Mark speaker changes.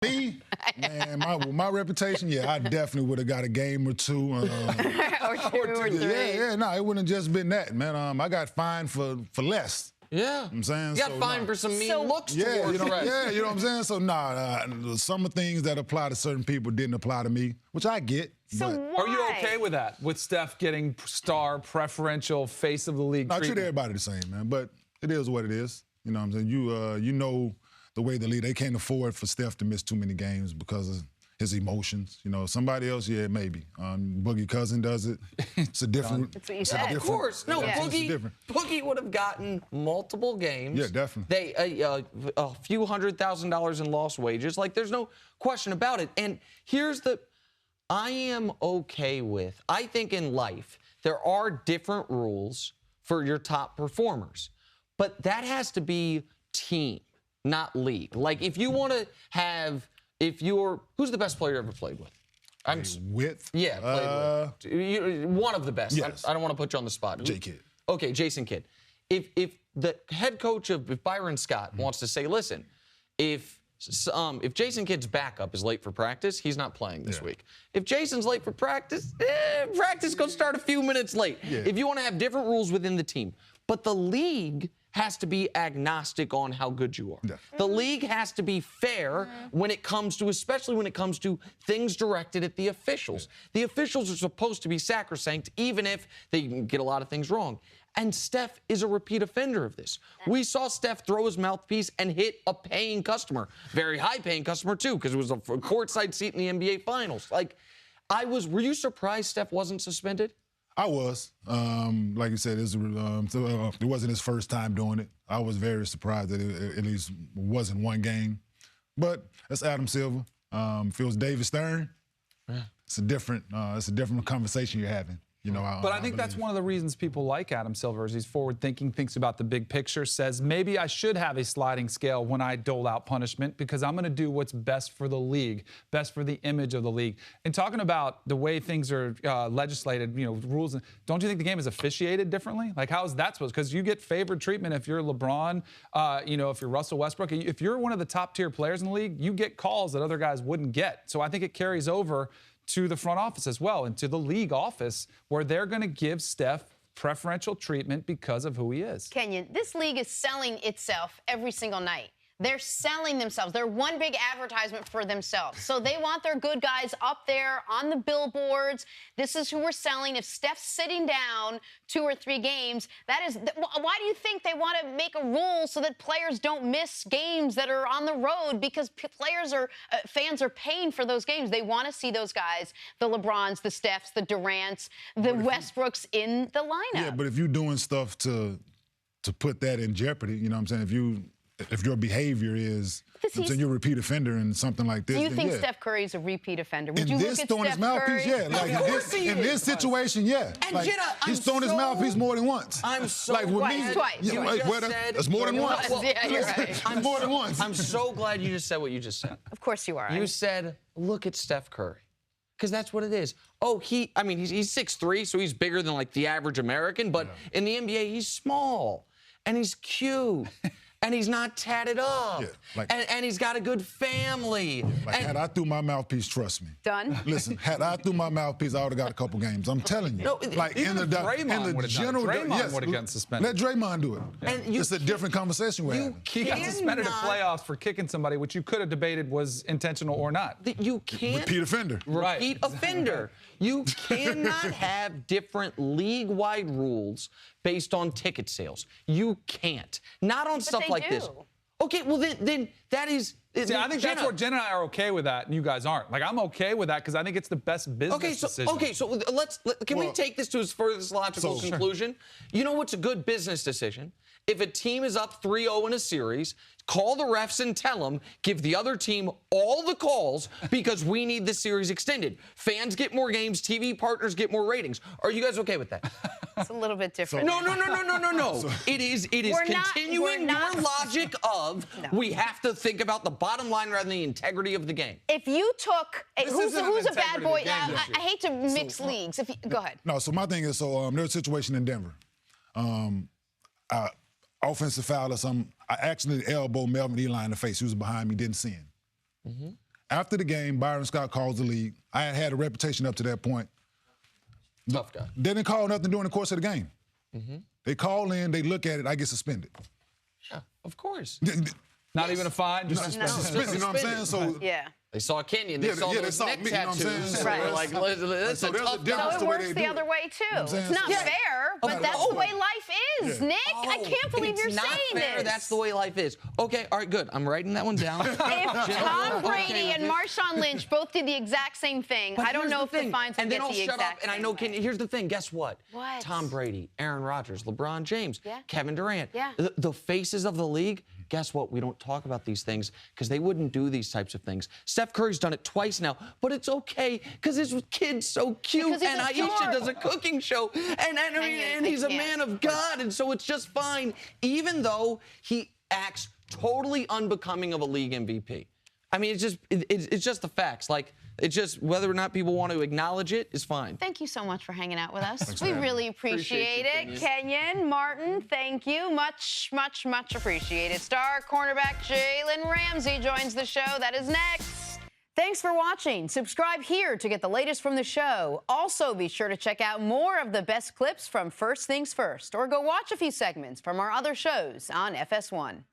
Speaker 1: Me, man, my reputation, yeah, I definitely would have got a game or two.
Speaker 2: or two or three.
Speaker 1: Yeah, no, it wouldn't have just been that, man. I got fined for less.
Speaker 3: Yeah.
Speaker 1: You know what I'm saying?
Speaker 3: You got fined for some mean looks
Speaker 1: yeah,
Speaker 3: towards refs.
Speaker 1: Yeah, you know what I'm saying? So, some of the things that apply to certain people didn't apply to me, which I get.
Speaker 2: So why?
Speaker 4: Are you okay with that? With Steph getting star preferential face of the league
Speaker 1: No, I treat
Speaker 4: treatment?
Speaker 1: everybody the same, man. But it is what it is. You know what I'm saying? You know the way the league, they can't afford for Steph to miss too many games because of his emotions. You know, somebody else, yeah, maybe. Boogie Cousin does it. It's a different.
Speaker 2: That's what you said.
Speaker 3: Of course. No,
Speaker 2: Yeah.
Speaker 3: Boogie would have gotten multiple games.
Speaker 1: Yeah, definitely.
Speaker 3: A few $100,000 in lost wages. Like, there's no question about it. And here's I am okay with, I think in life, there are different rules for your top performers. But that has to be team, not league. Like, if you want to have, who's the best player you ever played with?
Speaker 1: Yeah,
Speaker 3: Played with. One of the best.
Speaker 1: Yes.
Speaker 3: I don't want to put you on the spot.
Speaker 1: Kidd.
Speaker 3: Okay, Jason Kidd. If the head coach if Byron Scott wants to say, listen, if Jason Kidd's backup is late for practice, he's not playing this week. If Jason's late for practice, practice goes start a few minutes late.
Speaker 1: Yeah.
Speaker 3: If you want to have different rules within the team. But the league has to be agnostic on how good you are.
Speaker 1: Yeah.
Speaker 3: The league has to be fair when it comes to, especially when it comes to things directed at the officials. The officials are supposed to be sacrosanct, even if they get a lot of things wrong. And Steph is a repeat offender of this. We saw Steph throw his mouthpiece and hit a paying customer, very high-paying customer too, because it was a courtside seat in the NBA Finals. Like, were you surprised Steph wasn't suspended?
Speaker 1: I was. Like you said, it wasn't his first time doing it. I was very surprised that it at least wasn't one game. But that's Adam Silver. If it was David Stern, it's a different conversation you're having. You know,
Speaker 4: But I think that's one of the reasons people like Adam Silver is he's forward-thinking, thinks about the big picture, says maybe I should have a sliding scale when I dole out punishment because I'm going to do what's best for the league, best for the image of the league. And talking about the way things are legislated, you know, rules, don't you think the game is officiated differently? Like, how is that supposed? Because you get favored treatment if you're LeBron, you know, if you're Russell Westbrook. If you're one of the top-tier players in the league, you get calls that other guys wouldn't get. So I think it carries over to the front office as well and to the league office where they're going to give Steph preferential treatment because of who he is.
Speaker 2: Kenyon, this league is selling itself every single night. They're selling themselves. They're one big advertisement for themselves. So they want their good guys up there on the billboards. This is who we're selling. If Steph's sitting down 2 or 3 games, why do you think they want to make a rule so that players don't miss games that are on the road? Because fans are paying for those games. They want to see those guys, the LeBrons, the Stephs, the Durants, the Westbrooks in the lineup.
Speaker 1: Yeah, but if you're doing stuff to put that in jeopardy, you know what I'm saying? If your behavior is, you're a repeat offender and something like this.
Speaker 2: Do you think Steph Curry is a repeat offender? Would you
Speaker 1: look
Speaker 2: at
Speaker 1: his
Speaker 2: Steph
Speaker 1: mouthpiece,
Speaker 2: Curry?
Speaker 1: yeah. Like in this situation, yeah.
Speaker 3: And
Speaker 1: like,
Speaker 3: Jenna,
Speaker 1: he's thrown his mouthpiece more than once.
Speaker 3: I'm so
Speaker 1: like with
Speaker 3: glad.
Speaker 2: Twice.
Speaker 1: Yeah, it's more than once.
Speaker 2: Yeah, you're right.
Speaker 1: It's more than once.
Speaker 3: I'm so glad you just said what you just said.
Speaker 2: Of course you are.
Speaker 3: You said, look at Steph Curry. Because that's what it is. Oh, he's 6'3", so he's bigger than like the average American, but in the NBA, he's small and he's cute. And he's not tatted up. Yeah, and he's got a good family.
Speaker 1: Had I threw my mouthpiece, trust me.
Speaker 2: Done?
Speaker 1: Listen, had I threw my mouthpiece, I would have got a couple games. I'm telling you.
Speaker 4: No, Draymond would have gotten suspended.
Speaker 1: Let Draymond do it.
Speaker 4: And
Speaker 1: it's a different conversation we're having.
Speaker 4: He got suspended in playoffs for kicking somebody, which you could have debated was intentional or not.
Speaker 3: You can't.
Speaker 1: Repeat offender.
Speaker 3: Repeat offender. You cannot have different league-wide rules based on ticket sales. You can't. Not on stuff like this. Okay, well then that is.
Speaker 4: See, I think that's where Jen and I are okay with that, and you guys aren't. Like, I'm okay with that because I think it's the best business decision.
Speaker 3: Okay, so can we take this to its furthest logical conclusion? You know what's a good business decision? If a team is up 3-0 in a series, call the refs and tell them, give the other team all the calls because we need the series extended. Fans get more games, TV partners get more ratings. Are you guys okay with that?
Speaker 2: It's a little bit different.
Speaker 3: No. It is continuing your logic of we have to think about the bottom line rather than the integrity of the game.
Speaker 2: If you took who's a bad boy? I hate to mix leagues. Go ahead.
Speaker 1: No, so my thing is, there's a situation in Denver. Offensive foul or something. I actually elbowed Melvin Eli in the face. He was behind me, didn't see him. After the game, Byron Scott calls the league. I had had a reputation up to that point.
Speaker 3: Tough guy.
Speaker 1: They didn't call nothing during the course of the game. They call in, they look at it, I get suspended.
Speaker 3: Yeah, of course.
Speaker 4: Not even a fine, just
Speaker 1: Suspended, you know what I'm saying? So
Speaker 2: Yeah.
Speaker 3: They saw Kenyon. They saw those neck
Speaker 1: me, you know what I'm
Speaker 3: tattoos.
Speaker 1: saying?
Speaker 2: Right.
Speaker 3: They're like, that's a
Speaker 1: So there's a
Speaker 3: tough
Speaker 1: difference
Speaker 3: guy.
Speaker 2: So
Speaker 1: the
Speaker 2: it
Speaker 1: way
Speaker 2: works
Speaker 1: they
Speaker 2: the
Speaker 1: do
Speaker 2: other
Speaker 1: it.
Speaker 2: way too.
Speaker 1: what I'm saying?
Speaker 2: It's not
Speaker 1: Yeah.
Speaker 2: fair, but that's the way life is,
Speaker 1: Yeah.
Speaker 2: Nick. I can't believe you're
Speaker 3: It's not
Speaker 2: saying
Speaker 3: fair.
Speaker 2: this.
Speaker 3: That's the way life is. Okay, all right, good. I'm writing that one down.
Speaker 2: If Tom Brady and Marshawn Lynch both did the exact same thing,
Speaker 3: But
Speaker 2: I don't
Speaker 3: here's
Speaker 2: know
Speaker 3: the
Speaker 2: if
Speaker 3: thing,
Speaker 2: the fines would
Speaker 3: and
Speaker 2: get
Speaker 3: then I'll
Speaker 2: the
Speaker 3: shut
Speaker 2: exact
Speaker 3: up. And I
Speaker 2: same
Speaker 3: know,
Speaker 2: way.
Speaker 3: here's the thing. Guess what?
Speaker 2: What?
Speaker 3: Tom Brady, Aaron Rodgers, LeBron James,
Speaker 2: Yeah.
Speaker 3: Kevin Durant.
Speaker 2: Yeah.
Speaker 3: The faces of the league. Guess what? We don't talk about these things because they wouldn't do these types of things. Steph Curry's done it twice now, but it's okay because his kid's so cute,
Speaker 2: Because he's
Speaker 3: and
Speaker 2: a
Speaker 3: Aisha
Speaker 2: star.
Speaker 3: does a cooking show, and he's a man of God, and so it's just fine, even though he acts totally unbecoming of a league MVP. I mean, it's just the facts. Like, it's just whether or not people want to acknowledge it is fine.
Speaker 2: Thank you so much for hanging out with us.
Speaker 1: for
Speaker 2: We
Speaker 1: having me.
Speaker 2: really appreciate it. Kenyon Martin, thank you. Much, much, much appreciated. Star cornerback Jalen Ramsey joins the show. That is next. Thanks for watching. Subscribe here to get the latest from the show. Also, be sure to check out more of the best clips from First Things First, or go watch a few segments from our other shows on FS1.